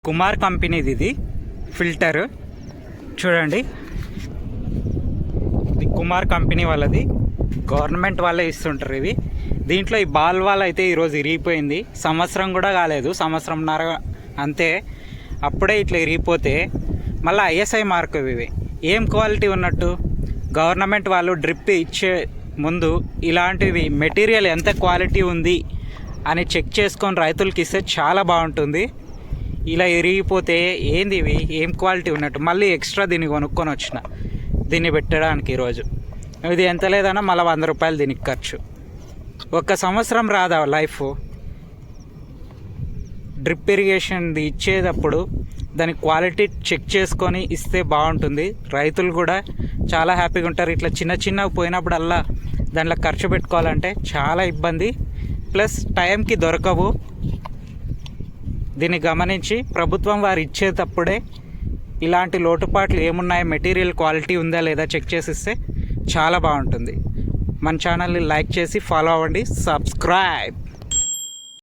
కుమార్ కంపెనీది ఇది ఫిల్టర్ చూడండి. ఇది కుమార్ కంపెనీ వాళ్ళది, గవర్నమెంట్ వాళ్ళే ఇస్తుంటారు ఇవి. దీంట్లో ఈ బాల్ వాల్ అయితే ఈరోజు ఇరిగిపోయింది. సంవత్సరం కూడా కాలేదు, సంవత్సరంన్నర అంతే. అప్పుడే ఇట్లా ఇరిగిపోతే మళ్ళీ ఐఎస్ఐ మార్క్ ఇవి ఏం క్వాలిటీ ఉన్నట్టు. గవర్నమెంట్ వాళ్ళు డ్రిప్ ఇచ్చే ముందు ఇలాంటివి మెటీరియల్ ఎంత క్వాలిటీ ఉంది అని చెక్ చేసుకొని రైతులకి ఇస్తే చాలా బాగుంటుంది. ఇలా ఇరిగిపోతే ఏంది ఇవి ఏం క్వాలిటీ ఉన్నట్టు. మళ్ళీ ఎక్స్ట్రా దీన్ని కొనుక్కొని వచ్చిన దీన్ని పెట్టడానికి. ఈరోజు ఇది ఎంత లేదన్నా మళ్ళీ 100 రూపాయలు దీనికి ఖర్చు. ఒక్క సంవత్సరం రాదా లైఫ్. డ్రిప్ ఇరిగేషన్ది ఇచ్చేటప్పుడు దాని క్వాలిటీ చెక్ చేసుకొని ఇస్తే బాగుంటుంది. రైతులు కూడా చాలా హ్యాపీగా ఉంటారు. ఇట్లా చిన్న చిన్నవి పోయినప్పుడల్లా దాంట్లో ఖర్చు పెట్టుకోవాలంటే చాలా ఇబ్బంది, ప్లస్ టైంకి దొరకవు. దీన్ని గమనించి ప్రభుత్వం వారు ఇచ్చేటప్పుడే ఇలాంటి లోటుపాట్లు ఏమున్నాయో, మెటీరియల్ క్వాలిటీ ఉందా లేదా చెక్ చేసి ఇస్తే చాలా బాగుంటుంది. మన ఛానల్ని లైక్ చేసి ఫాలో అవ్వండి, సబ్స్క్రైబ్.